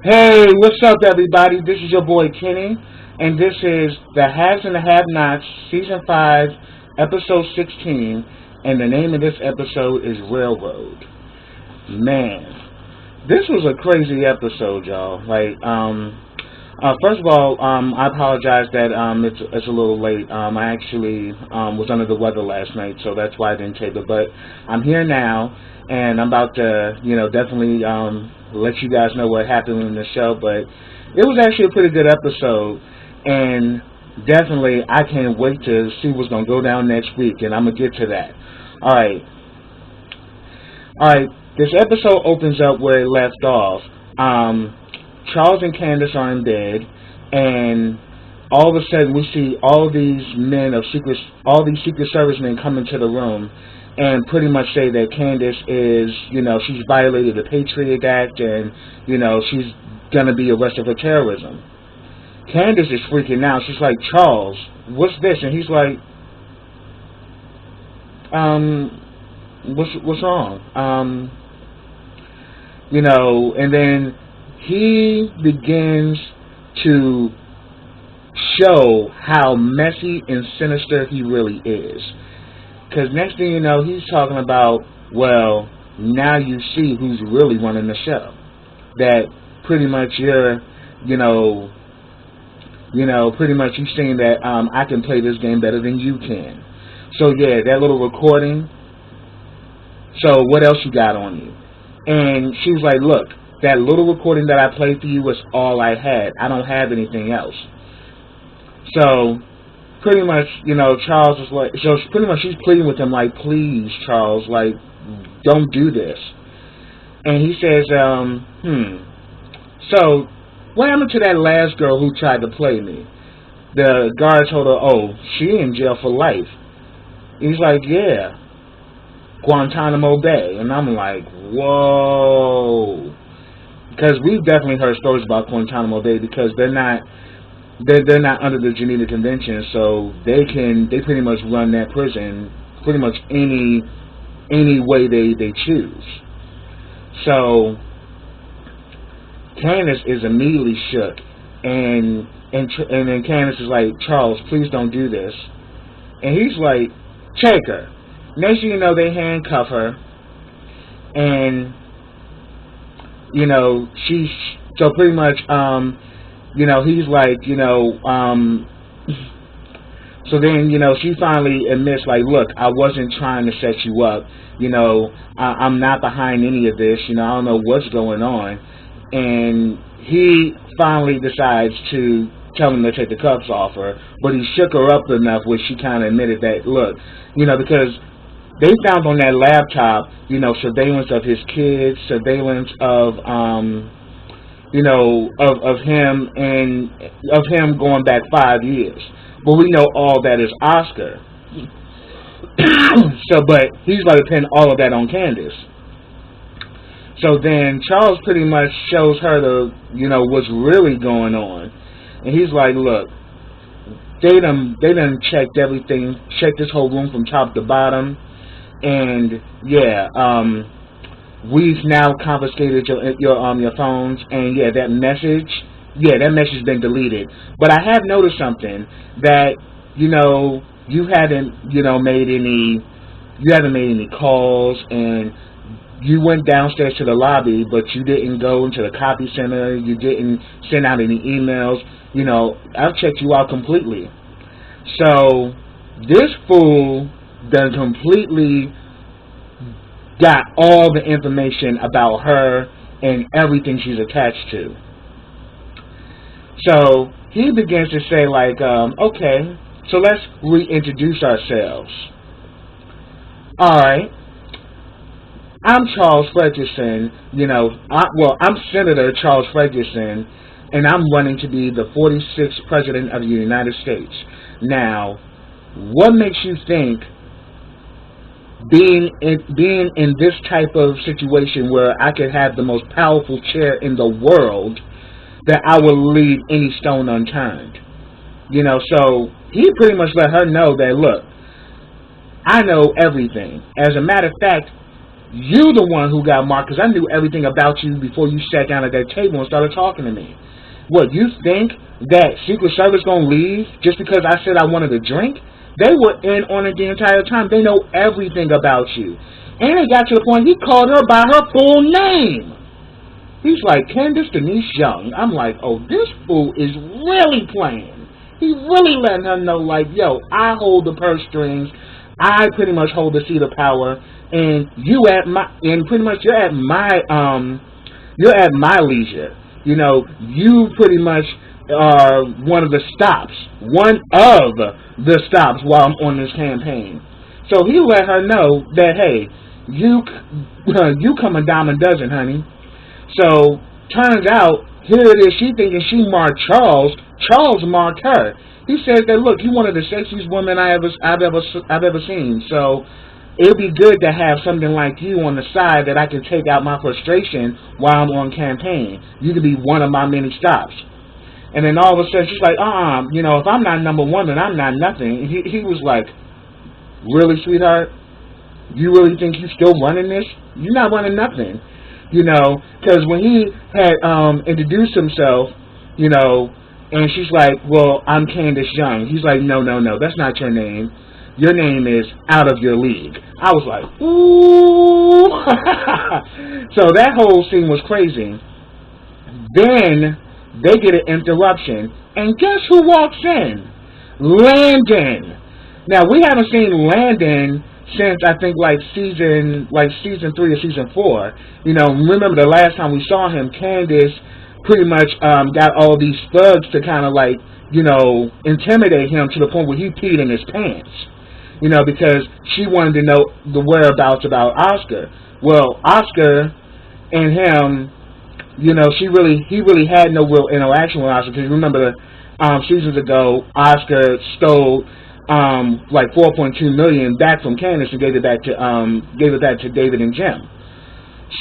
Hey, what's up, everybody? This is your boy Kenny, and this is the Haves and the Have-Nots, Season 5, Episode 16, and the name of this episode is Railroad. Man, this was a crazy episode, y'all. First of all, I apologize that it's a little late. I actually was under the weather last night, so that's why I didn't tape it. But I'm here now, and I'm about to, definitely let you guys know what happened in the show. But it was actually a pretty good episode, and definitely I can't wait to see what's gonna go down next week, and I'm gonna get to that. All right. This episode opens up where it left off. Charles and Candice are in bed, and all of a sudden we see all these Secret Service men come into the room and pretty much say that Candice is, she's violated the Patriot Act and, she's going to be arrested for terrorism. Candice is freaking out. She's like, Charles, what's this? And he's like, what's wrong? And then he begins to show how messy and sinister he really is. Because next thing you know, he's talking about, well, now you see who's really running the show. That pretty much pretty much you've seen that I can play this game better than you can. So yeah, that little recording. So what else you got on you? And she was like, look, that little recording that I played for you was all I had. I don't have anything else. So, pretty much, Charles is like, so pretty much she's pleading with him, like, please, Charles, like, don't do this. And he says, so, what happened to that last girl who tried to play me? The guard told her, oh, she in jail for life. He's like, yeah, Guantanamo Bay. And I'm like, whoa. Because we've definitely heard stories about Guantanamo Bay because they're not under the Geneva Convention, so they pretty much run that prison pretty much any way they choose. So Candice is immediately shook, and then Candice is like, Charles, please don't do this. And he's like, take her. Next thing you know, they handcuff her, and she's so pretty much, he's like, so then, she finally admits, like, look, I wasn't trying to set you up, I'm not behind any of this, I don't know what's going on, and he finally decides to tell him to take the cuffs off her, but he shook her up enough where she kind of admitted that, look, because they found on that laptop, surveillance of his kids, surveillance of, of him and of him going back 5 years. But we know all that is Oscar. But he's going to pin all of that on Candice. So then Charles pretty much shows her what's really going on. And he's like, look, they done checked everything, checked this whole room from top to bottom. And yeah, we've now confiscated your phones, and yeah, that message has been deleted. But I have noticed something that you haven't made any calls, and you went downstairs to the lobby, but you didn't go into the copy center. You didn't send out any emails. I've checked you out completely. So this fool done completely got all the information about her and everything she's attached to. So he begins to say, like, okay, so let's reintroduce ourselves. Alright, I'm Charles Fredrickson, I'm Senator Charles Fredrickson, and I'm running to be the 46th President of the United States. Now, what makes you think being in this type of situation where I could have the most powerful chair in the world, that I will leave any stone unturned? So he pretty much let her know that, look, I know everything. As a matter of fact, You the one who got marked, because I knew everything about you before you sat down at that table and started talking to me. What, you think that Secret Service gonna leave just because I said I wanted a drink? They were in on it the entire time. They know everything about you. And it got to the point he called her by her full name. He's like, Candice Denise Young. I'm like, oh, this fool is really playing. He really letting her know, like, yo, I hold the purse strings. I pretty much hold the seat of power, and you at my, and pretty much you're at my leisure. You know, you pretty much are one of the stops while I'm on this campaign. So he let her know that, hey, you come a dime a dozen, honey. So turns out, here it is, she thinking she marked Charles. Charles marked her. He says that, look, you're one of the sexiest women I've ever seen. So it'd be good to have something like you on the side that I can take out my frustration while I'm on campaign. You could be one of my many stops. And then all of a sudden she's like, you know, if I'm not number one, then I'm not nothing. He was like, really, sweetheart? You really think you're still running this? You're not running nothing. You know, because when he had introduced himself, you know, and she's like, well, I'm Candice Young. He's like, no, that's not your name. Your name is Out of Your League. I was like, ooh. So that whole scene was crazy. Then they get an interruption. And guess who walks in? Landon. Now, we haven't seen Landon since, I think, like season 3 or season 4. You know, remember the last time we saw him, Candice pretty much got all these thugs to kind of like, you know, intimidate him to the point where he peed in his pants. You know, because she wanted to know the whereabouts about Oscar. Well, Oscar and him, you know, he really had no real interaction with Oscar, because remember seasons ago, Oscar stole like $4.2 million back from Candice and gave it back to David and Jim.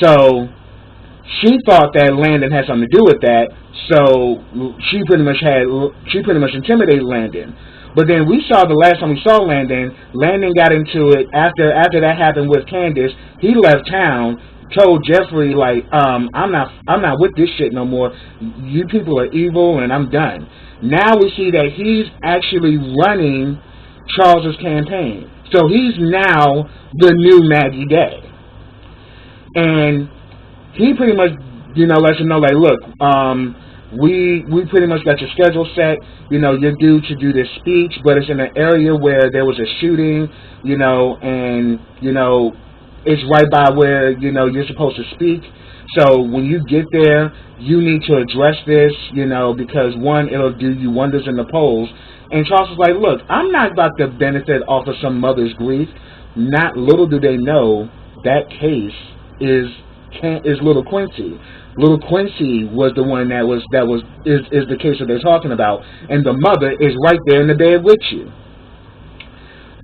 So she thought that Landon had something to do with that, so she pretty much intimidated Landon. But then we saw the last time we saw Landon got into it after that happened with Candice. He left town, told Jeffrey, like, I'm not with this shit no more. You people are evil and I'm done. Now we see that he's actually running Charles's campaign. So he's now the new Maggie Day. And he pretty much, you know, lets him know, like, look, we pretty much got your schedule set. You know, you're due to do this speech, but it's in an area where there was a shooting, you know, and, you know, it's right by where, you know, you're supposed to speak. So when you get there, you need to address this, you know, because one, it'll do you wonders in the polls. And Charles was like, look, I'm not about to benefit off of some mother's grief. Not little do they know that case is Little Quincy. Little Quincy was the one is the case that they're talking about, and the mother is right there in the bed with you.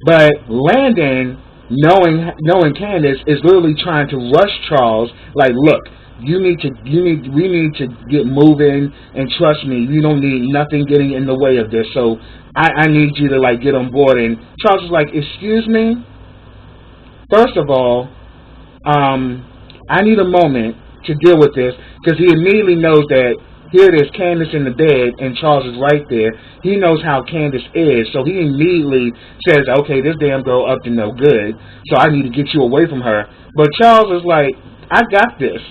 But Landon, knowing Candice, is literally trying to rush Charles. Like, look, we need to get moving, and trust me, you don't need nothing getting in the way of this. So I need you to like get on board. And Charles is like, excuse me. First of all, I need a moment to deal with this, because he immediately knows that here it is, Candice in the bed, and Charles is right there. He knows how Candice is, so he immediately says, okay, this damn girl up to no good, so I need to get you away from her. But Charles is like, I got this.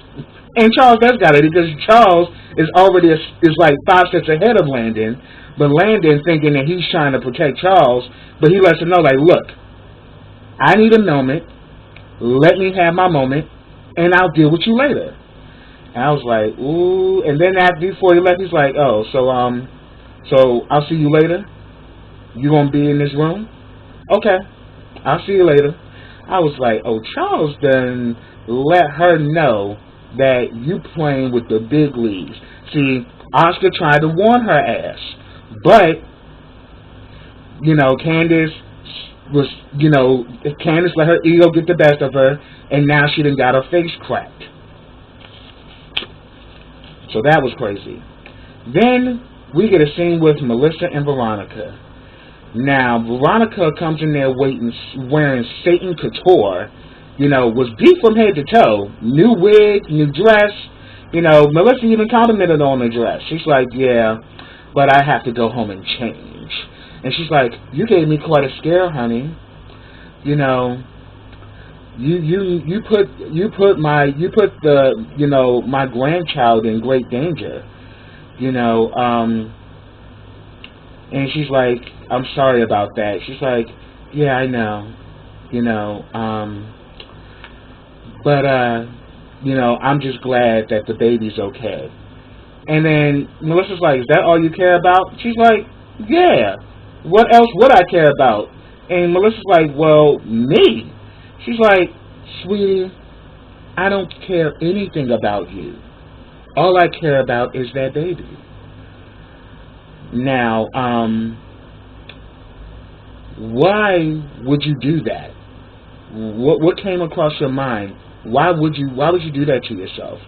And Charles does got it, because Charles is already is like 5 steps ahead of Landon, but Landon thinking that he's trying to protect Charles, but he lets him know, like, look, I need a moment, let me have my moment, and I'll deal with you later. And I was like, ooh. And then before he left, he's like, oh, so I'll see you later? You gonna be in this room? Okay, I'll see you later. I was like, oh, Charles done let her know that you playing with the big leagues. See, Oscar tried to warn her ass, but, you know, Candice let her ego get the best of her, and now she done got her face cracked. So that was crazy. Then we get a scene with Melissa and Veronica. Now, Veronica comes in there wearing Satan Couture, was beat from head to toe. New wig, new dress. Melissa even complimented on the dress. She's like, yeah, but I have to go home and change. And she's like, you gave me quite a scare, honey. You put my grandchild in great danger. And she's like, I'm sorry about that. She's like, yeah, I know. But I'm just glad that the baby's okay. And then Melissa's like, is that all you care about? She's like, yeah. What else would I care about? And Melissa's like, well, me. She's like, sweetie, I don't care anything about you. All I care about is that baby. Now, why would you do that? What came across your mind? Why would you do that to yourself?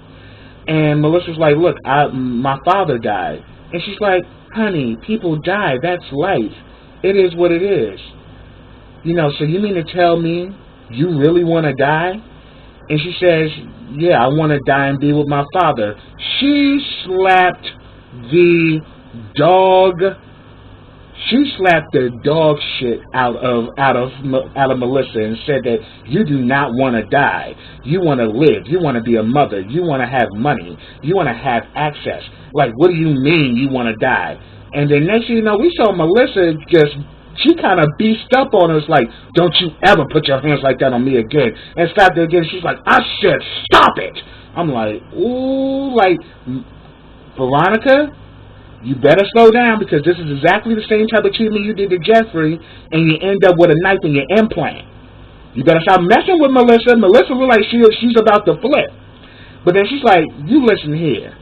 And Melissa's like, look, my father died. And she's like, honey, people die. That's life. It is what it is. So you mean to tell me you really want to die? And she says, yeah, I want to die and be with my father. She slapped the dog shit out of Melissa and said that you do not want to die. You want to live. You want to be a mother. You want to have money. You want to have access. Like, what do you mean you want to die? And then next thing you know, we saw Melissa she kind of beast up on us like, don't you ever put your hands like that on me again. And slapped her again. She's like, I said, stop it. I'm like, ooh, like, Veronica, you better slow down, because this is exactly the same type of treatment you did to Jeffrey, and you end up with a knife in your implant. You better stop messing with Melissa. Melissa looks like she's about to flip. But then she's like, you listen here.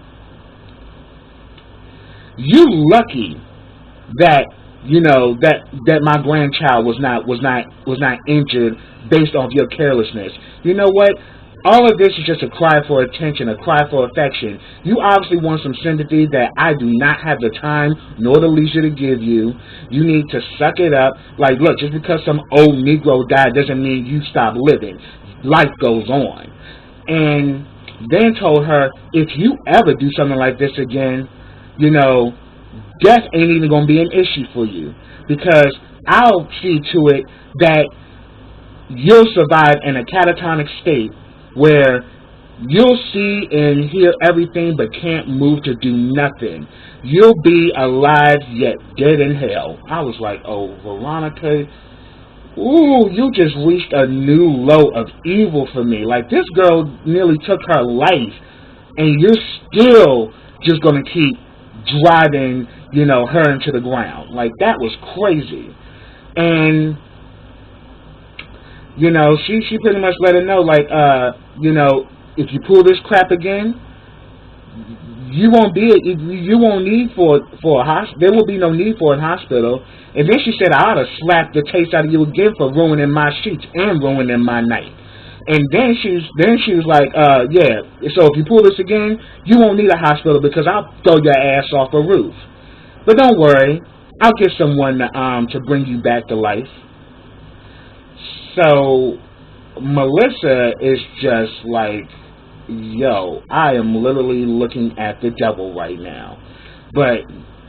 You lucky that that my grandchild was not injured based off your carelessness. You know what? All of this is just a cry for attention, a cry for affection. You obviously want some sympathy that I do not have the time nor the leisure to give you. You need to suck it up. Like, look, just because some old Negro died doesn't mean you stop living. Life goes on. And then told her, if you ever do something like this again, death ain't even going to be an issue for you, because I'll see to it that you'll survive in a catatonic state where you'll see and hear everything but can't move to do nothing. You'll be alive yet dead in hell. I was like, oh, Veronica, ooh, you just reached a new low of evil for me. Like, this girl nearly took her life, and you're still just going to keep driving, her into the ground. Like, that was crazy. And, she pretty much let her know, like, if you pull this crap again, you won't need for a hospital. There will be no need for a hospital. And then she said, I ought to slap the taste out of you again for ruining my sheets and ruining my night. And then she was like, yeah, so if you pull this again, you won't need a hospital, because I'll throw your ass off a roof. But don't worry, I'll get someone to bring you back to life. So Melissa is just like, yo, I am literally looking at the devil right now. But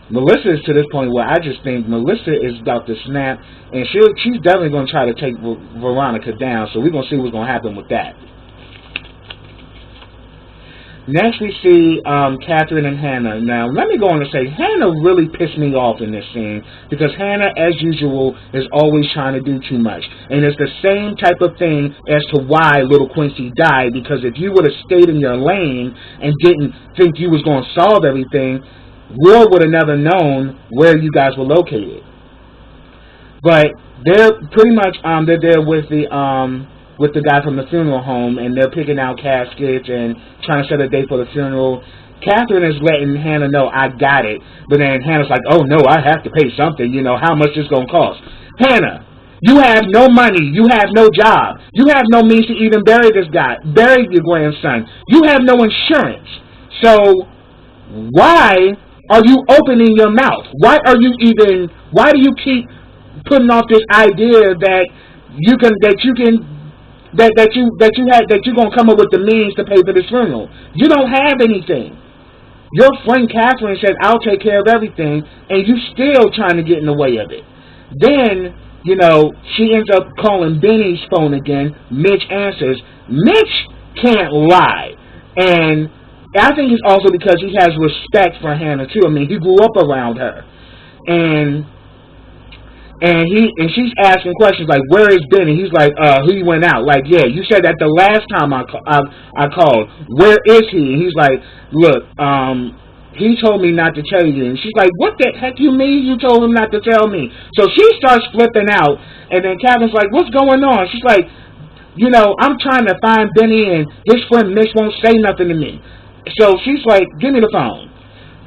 Melissa is to this point where I just think Melissa is about to snap, and she's definitely going to try to take Veronica down, so we're going to see what's going to happen with that. Next we see Catherine and Hannah. Now, let me go on and say, Hannah really pissed me off in this scene, because Hannah, as usual, is always trying to do too much. And it's the same type of thing as to why little Quincy died, because if you would have stayed in your lane and didn't think you was going to solve everything, Will would have never known where you guys were located. But they're pretty much they're there with the guy from the funeral home, and they're picking out caskets and trying to set a date for the funeral. Catherine is letting Hannah know, I got it. But then Hannah's like, oh no, I have to pay something. How much is going to cost? Hannah, you have no money. You have no job. You have no means to even bury this guy. Bury your grandson. You have no insurance. So why are you opening your mouth? Why do you keep putting off this idea that you can that you're gonna come up with the means to pay for this funeral. You don't have anything. Your friend Catherine said, I'll take care of everything, and you still trying to get in the way of it. Then, she ends up calling Benny's phone again. Mitch answers. Mitch can't lie. And I think it's also because he has respect for Hannah, too. I mean, he grew up around her. And she's asking questions like, where is Benny? He's like, he went out. Like, yeah, you said that the last time I called. Where is he? And he's like, look, he told me not to tell you. And she's like, what the heck you mean you told him not to tell me? So she starts flipping out. And then Catherine's like, what's going on? She's like, I'm trying to find Benny and his friend Mitch won't say nothing to me. So she's like, give me the phone.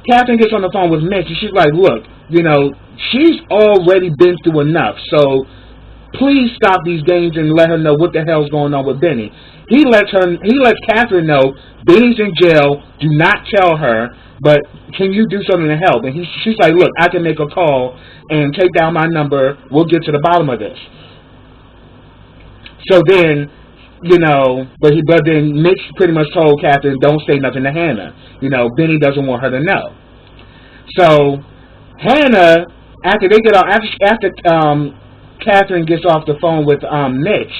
Catherine gets on the phone with Mitch and she's like, look, she's already been through enough. So please stop these games and let her know what the hell's going on with Benny. He lets Catherine know Benny's in jail. Do not tell her, but can you do something to help? And she's like, look, I can make a call and take down my number. We'll get to the bottom of this. So then, but then Mitch pretty much told Catherine, don't say nothing to Hannah. Benny doesn't want her to know. So Hannah, after Catherine gets off the phone with Mitch,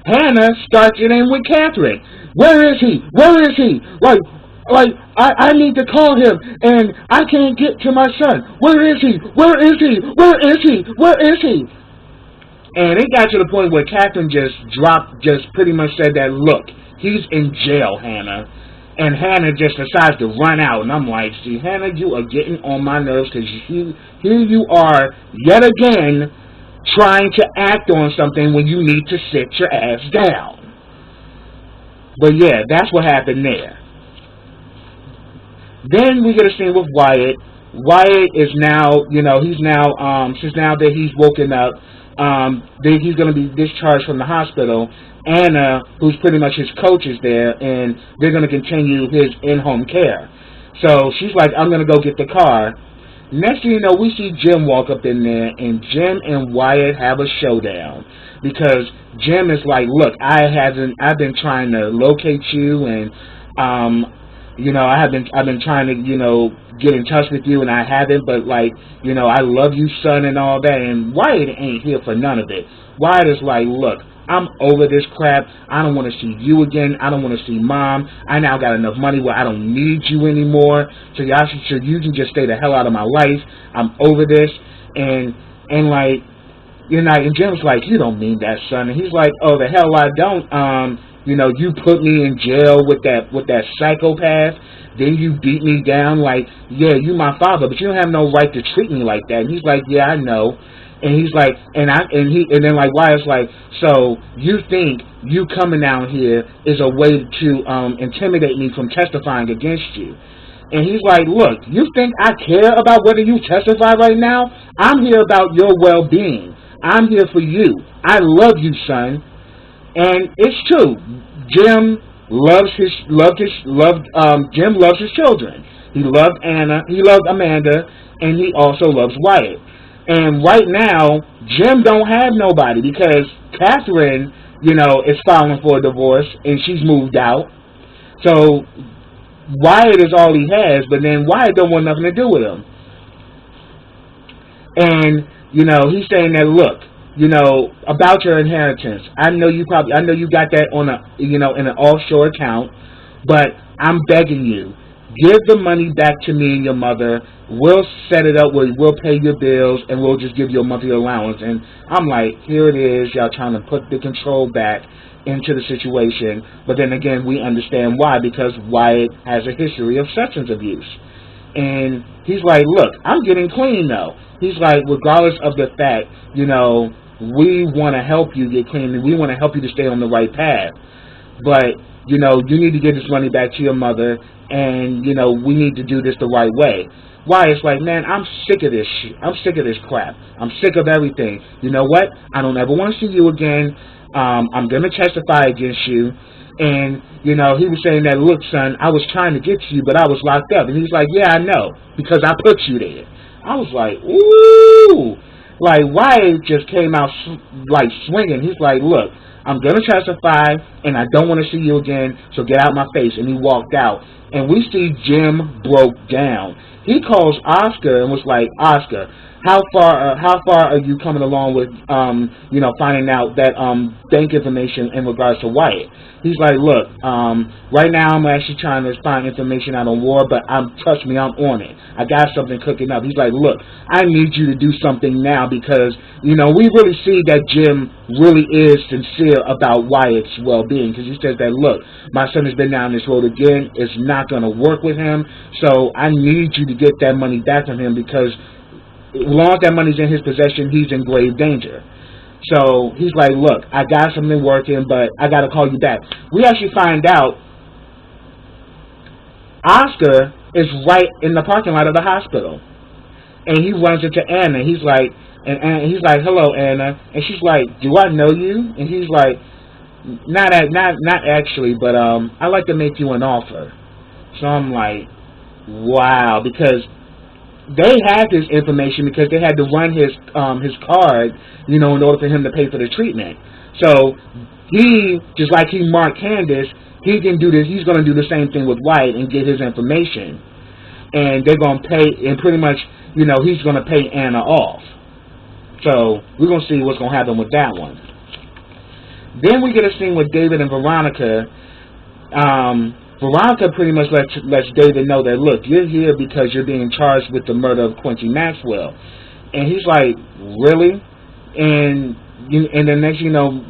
Hannah starts it in with Catherine. Where is he? Where is he? Like I need to call him, and I can't get to my son. Where is he? Where is he? Where is he? Where is he? And it got to the point where Catherine just pretty much said that, look, he's in jail, Hannah. And Hannah just decides to run out. And I'm like, see, Hannah, you are getting on my nerves because here you are yet again trying to act on something when you need to sit your ass down. But yeah, that's what happened there. Then we get a scene with Wyatt. Wyatt is now, since now that he's woken up, he's going to be discharged from the hospital. Anna, who's pretty much his coach, is there, and they're going to continue his in-home care. So she's like, I'm going to go get the car. Next thing you know, we see Jim walk up in there, and Jim and Wyatt have a showdown. Because Jim is like, look, I've been trying to locate you, and I've been trying to, get in touch with you, and I haven't, but I love you, son, and all that. And Wyatt ain't here for none of it. Wyatt is like, look, I'm over this crap. I don't want to see you again. I don't want to see Mom. I now got enough money where I don't need you anymore. So you can just stay the hell out of my life. I'm over this. And Jim's like, you don't mean that, son. And he's like, oh, the hell I don't. You put me in jail with that psychopath. Then you beat me down like, yeah, you my father, but you don't have no right to treat me like that. And he's like, yeah, I know. And he's like, and then Wyatt's like, so you think you coming down here is a way to intimidate me from testifying against you? And he's like, look, you think I care about whether you testify right now? I'm here about your well-being. I'm here for you. I love you, son. And it's true. Jim loves his children. He loved Anna, he loved Amanda, and he also loves Wyatt. And right now, Jim don't have nobody because Catherine, is filing for a divorce and she's moved out. So Wyatt is all he has, but then Wyatt don't want nothing to do with him. And he's saying that, look, about your inheritance. I know you got that on in an offshore account, but I'm begging you, give the money back to me and your mother. We'll set it up where we'll pay your bills and we'll just give you a monthly allowance. And I'm like, here it is, y'all trying to put the control back into the situation. But then again, we understand why, because Wyatt has a history of substance abuse. And he's like, look, I'm getting clean though. He's like, regardless of the fact, we want to help you get clean and we want to help you to stay on the right path. But, you need to give this money back to your mother and, we need to do this the right way. Why? It's like, man, I'm sick of this shit. I'm sick of this crap. I'm sick of everything. You know what? I don't ever want to see you again. I'm going to testify against you. And, he was saying that, look, son, I was trying to get to you, but I was locked up. And he's like, yeah, I know, because I put you there. I was like, ooh. Like, Wyatt just came out, swinging. He's like, look, I'm going to testify, and I don't want to see you again, so get out my face. And he walked out. And we see Jim broke down. He calls Oscar and was like, Oscar, how far are you coming along with, finding out that bank information in regards to Wyatt? He's like, look, right now I'm actually trying to find information out on War, but trust me, I'm on it. I got something cooking up. He's like, look, I need you to do something now because, we really see that Jim really is sincere about Wyatt's well-being, because he says that, look, my son has been down this road again. It's not going to work with him, so I need you to get that money back from him because as long as that money's in his possession, he's in grave danger. So he's like, look, I got something working, but I got to call you back. We actually find out Oscar is right in the parking lot of the hospital. And he runs into Anna. He's like, he's like, hello, Anna. And she's like, do I know you? And he's like, not actually, but I'd like to make you an offer. So I'm like, wow, because they had this information because they had to run his card, in order for him to pay for the treatment. So he, just like he marked Candice, he can do this. He's going to do the same thing with Wyatt and get his information, and they're going to pay. And pretty much, he's going to pay Anna off. So we're going to see what's going to happen with that one. Then we get a scene with David and Veronica. Veronica pretty much lets David know that, look, you're here because you're being charged with the murder of Quincy Maxwell. And he's like, really? And then next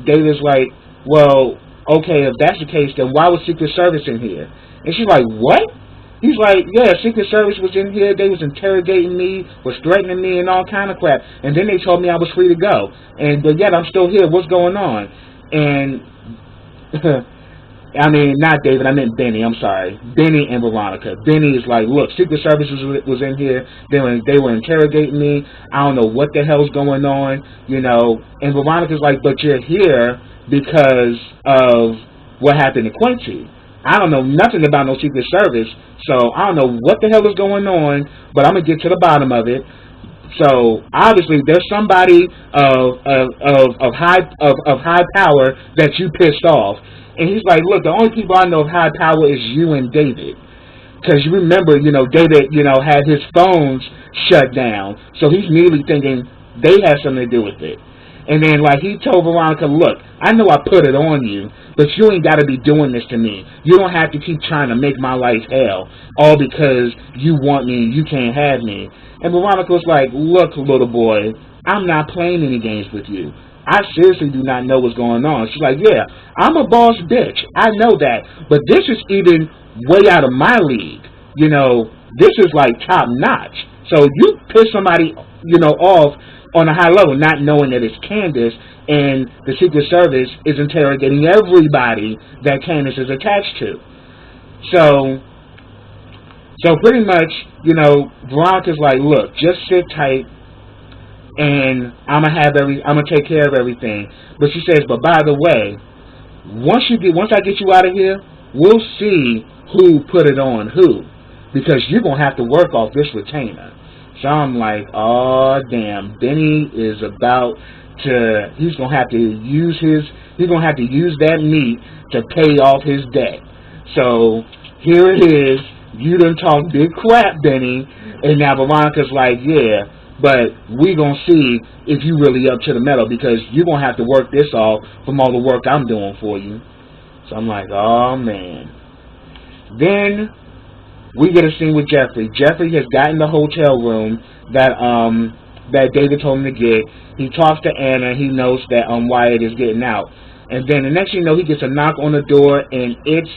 David's like, well, okay, if that's the case, then why was Secret Service in here? And she's like, what? He's like, yeah, Secret Service was in here. They was interrogating me, was threatening me, and all kind of crap. And then they told me I was free to go. But yet I'm still here. What's going on? And I mean, not David, I meant Benny, I'm sorry. Benny and Veronica. Benny is like, look, Secret Service was in here. They were interrogating me. I don't know what the hell's going on, And Veronica's like, but you're here because of what happened to Quincy. I don't know nothing about no Secret Service, so I don't know what the hell is going on, but I'm going to get to the bottom of it. So obviously there's somebody of high power that you pissed off. And he's like, look, the only people I know of high power is you and David. Because you remember, David, had his phones shut down. So he's immediately thinking they had something to do with it. And then, he told Veronica, look, I know I put it on you, but you ain't got to be doing this to me. You don't have to keep trying to make my life hell, all because you want me and you can't have me. And Veronica was like, look, little boy, I'm not playing any games with you. I seriously do not know what's going on. She's like, yeah, I'm a boss bitch. I know that. But this is even way out of my league. This is like top notch. So you piss somebody, off on a high level, not knowing that it's Candice, and the Secret Service is interrogating everybody that Candice is attached to. So pretty much, Veronica's like, look, just sit tight. And I'm gonna take care of everything. But she says, but by the way, once I get you out of here, we'll see who put it on who, because you're gonna have to work off this retainer. So I'm like, oh damn, Benny is about to. He's gonna have to use that meat to pay off his debt. So here it is. You done talk big crap, Benny, and now Veronica's like, yeah. But we going to see if you really up to the metal, because you're going to have to work this off from all the work I'm doing for you. So I'm like, oh, man. Then we get a scene with Jeffrey. Jeffrey has gotten the hotel room that David told him to get. He talks to Anna. He knows that Wyatt is getting out. And then the next thing you know, he gets a knock on the door, and it's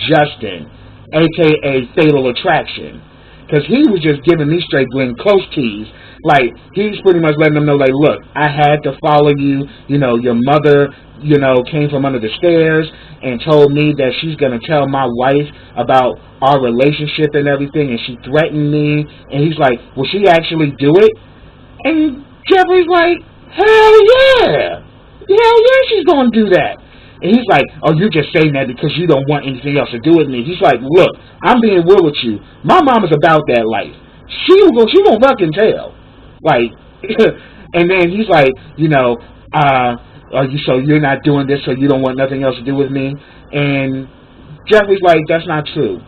Justin, a.k.a. Fatal Attraction. Because he was just giving me straight Glenn Close keys. Like, he's pretty much letting them know, like, look, I had to follow you. Your mother, came from under the stairs and told me that she's going to tell my wife about our relationship and everything. And she threatened me. And he's like, will she actually do it? And Jeffrey's like, hell yeah. Hell yeah, she's going to do that. And he's like, oh, you're just saying that because you don't want anything else to do with me. He's like, look, I'm being real with you. My mom is about that life. She won't fucking tell. Like, and then he's like, So you're not doing this, so you don't want nothing else to do with me? And Jeffrey's like, that's not true.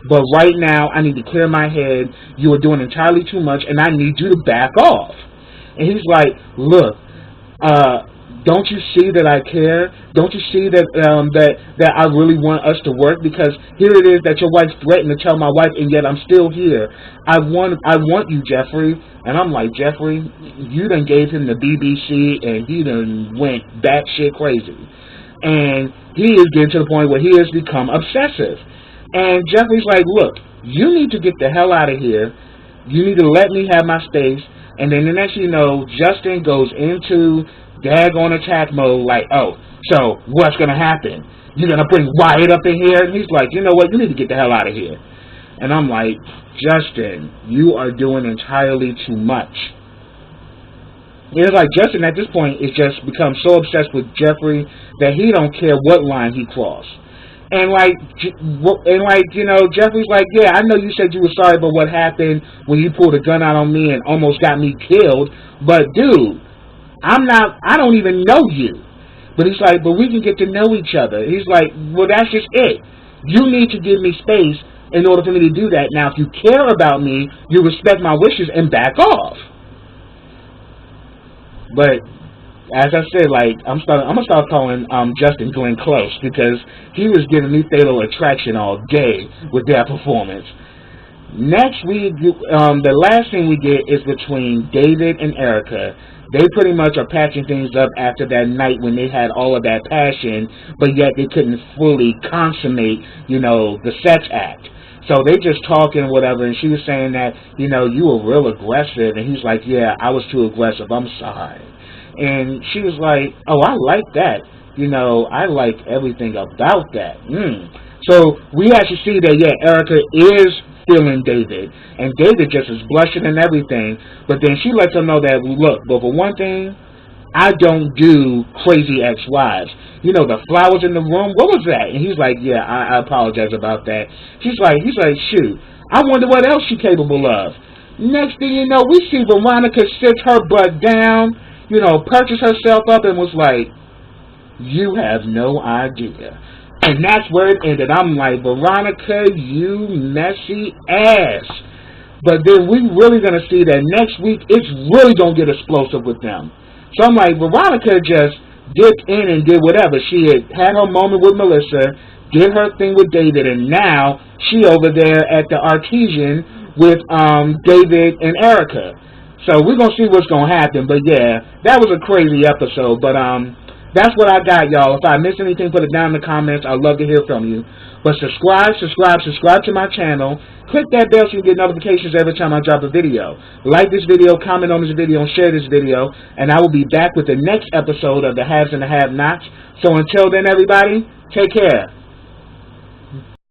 But right now, I need to clear my head. You are doing entirely too much, and I need you to back off. And he's like, look, don't you see that I care? Don't you see that that I really want us to work? Because here it is that your wife threatened to tell my wife, and yet I'm still here. I want you, Jeffrey. And I'm like, Jeffrey, you done gave him the BBC, and he done went batshit crazy. And he is getting to the point where he has become obsessive. And Jeffrey's like, look, you need to get the hell out of here. You need to let me have my space. And then the next you know, Justin goes into daggone attack mode, like, oh, so what's going to happen? You're going to bring Wyatt up in here? And he's like, you know what, you need to get the hell out of here. And I'm like, Justin, you are doing entirely too much. It's like Justin at this point is just become so obsessed with Jeffrey that he don't care what line he crossed. And you know, Jeffrey's like, yeah, I know you said you were sorry about what happened when you pulled a gun out on me and almost got me killed, but dude, I don't even know you. But he's like, but we can get to know each other. He's like, well, that's just it. You need to give me space in order for me to do that. Now, if you care about me, you respect my wishes and back off. But as I said, like, I'm gonna start calling Justin Glenn Close, because he was giving me Fatal Attraction all day with that performance. Next, the last thing we get is between David and Erica. They pretty much are patching things up after that night when they had all of that passion, but yet they couldn't fully consummate, you know, the sex act. So they just talking whatever, and she was saying that, you know, you were real aggressive, and he's like, yeah, I was too aggressive, I'm sorry. And she was like, oh, I like that. You know, I like everything about that. So we actually see that, yeah, Erica is feeling David, and David just is blushing and everything, but then she lets him know that, look, but for one thing, I don't do crazy ex-wives. You know, the flowers in the room, what was that? And he's like, yeah, I apologize about that. He's like, shoot, I wonder what else she's capable of. Next thing you know, we see Veronica sit her butt down, you know, purchase herself up, and was like, you have no idea. And that's where it ended. I'm like, Veronica, you messy ass. But then we really going to see that next week it's really going to get explosive with them. So I'm like, Veronica just dipped in and did whatever. She had her moment with Melissa, did her thing with David, and now she over there at the Artesian with David and Erica. So we're going to see what's going to happen. But yeah, that was a crazy episode. But that's what I got, y'all. If I missed anything, put it down in the comments. I'd love to hear from you. But subscribe to my channel. Click that bell so you get notifications every time I drop a video. Like this video, comment on this video, and share this video. And I will be back with the next episode of The Haves and the Have-Nots. So until then, everybody, take care.